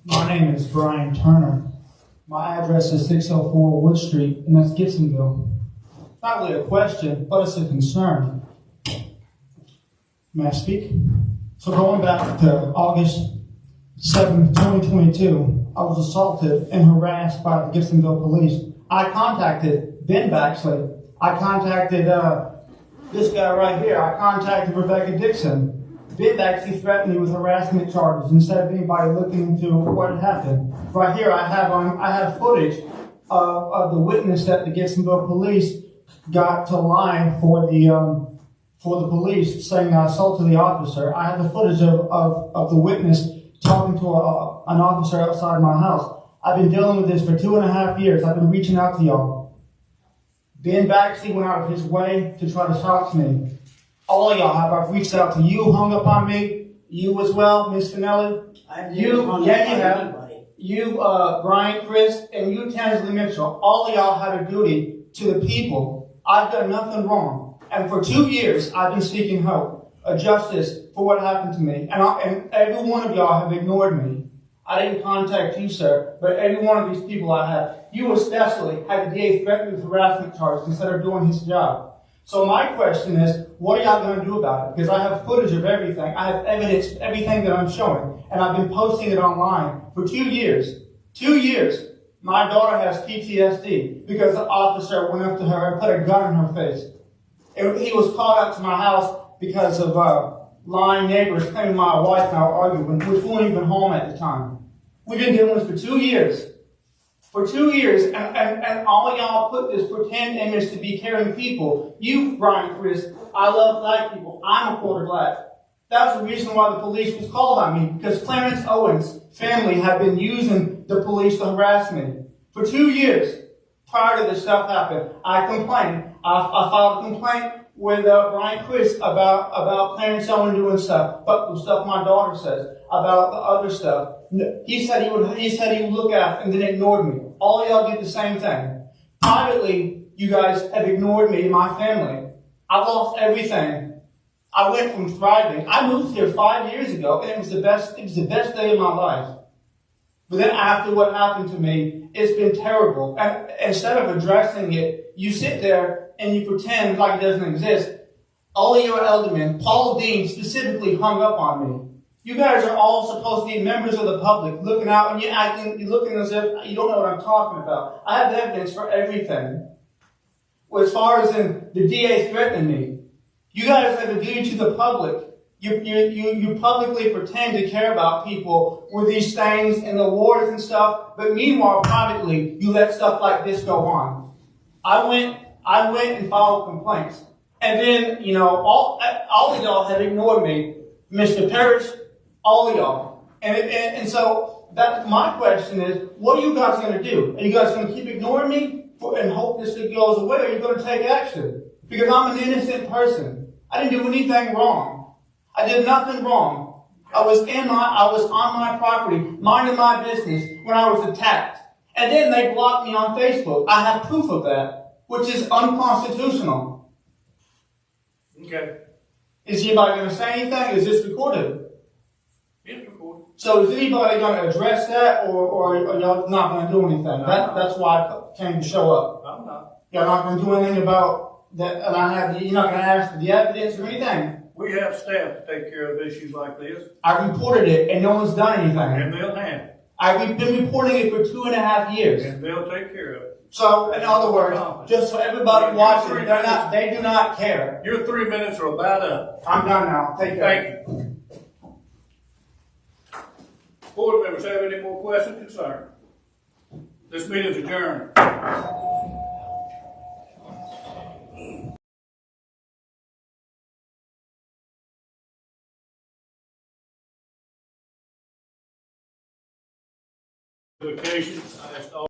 My name is Brian Turner. My address is 604 Wood Street, and that's Gibsonville. It's not really a question, but it's a concern. May I speak? So going back to August 7, 2022, I was assaulted and harassed by the Gibsonville police. I contacted Ben Baxley. I contacted this guy right here. I contacted Rebecca Dixon. Ben actually threatened me with harassment charges instead of anybody looking into what had happened. Right here, I have footage of the witness that the Gibsonville police got to lie for the police, saying I assaulted the officer. I have the footage of the witness talking to an officer outside my house. I've been dealing with this for 2.5 years. I've been reaching out to y'all. Ben Baxley went out of his way to try to talk to me. All of y'all have. I've reached out to you, hung up on me. You as well, Ms. Finelli. You have. You, Brian, Chris, and you, Tansley Mitchell. All of y'all have a duty to the people. I've done nothing wrong. And for 2 years, I've been seeking help, justice for what happened to me. And every one of y'all have ignored me. I didn't contact you, sir, but every one of these people I have. You especially had the DA threaten me with harassment charges instead of doing his job. So my question is, what are y'all going to do about it? Because I have footage of everything. I have evidence, everything that I'm showing. And I've been posting it online for 2 years. 2 years. My daughter has PTSD because the officer went up to her and put a gun in her face. He was called out to my house because of lying neighbors claiming my wife and I were arguing, which weren't even home at the time. We've been doing this for 2 years. For 2 years, and all of y'all put this pretend image to be caring people. You, Brian, Chris, I love black people. I'm a quarter black. That's the reason why the police was called on me, because Clarence Owens' family had been using the police to harass me. For 2 years, prior to this stuff happened, I complained. I filed a complaint with Brian Chris about Clarence Owens doing stuff, but the stuff my daughter says, about the other stuff. He said he would look after and then ignored me. All of y'all did the same thing. Privately, you guys have ignored me and my family. I've lost everything. I went from thriving. I moved here 5 years ago, and it was the best day of my life. But then after what happened to me, it's been terrible. And instead of addressing it, you sit there and you pretend like it doesn't exist. All of your aldermen, Paul Dean specifically hung up on me. You guys are all supposed to be members of the public, looking out, and you're looking as if you don't know what I'm talking about. I have evidence for everything. Well, as far as in the DA threatening me, you guys have a duty to the public. You publicly pretend to care about people with these things and the wars and stuff, but meanwhile, privately, you let stuff like this go on. I went and filed complaints, and then all of y'all have ignored me, Mr. Parrish. All of y'all. And so that my question is, what are you guys going to do? Are you guys going to keep ignoring me and hope this thing goes away, or are you going to take action? Because I'm an innocent person. I didn't do anything wrong. I did nothing wrong. I was on my property, minding my business when I was attacked. And then they blocked me on Facebook. I have proof of that, which is unconstitutional. Okay. Is anybody going to say anything? Is this recorded? It's recorded. So is anybody going to address that, or are y'all not going to do anything? That's why I came to show up. I'm not. Y'all not going to do anything about that, and you're not going to ask for the evidence or anything? We have staff to take care of issues like this. I reported it, and no one's done anything. And they'll handle it. I've been reporting it for 2.5 years. And they'll take care of it. So, in other words, just so everybody watching, they do not care. Your 3 minutes are about up. I'm done now. Take care. Thank you. Board members have any more questions, concerns? This meeting is adjourned. Vacation. I asked all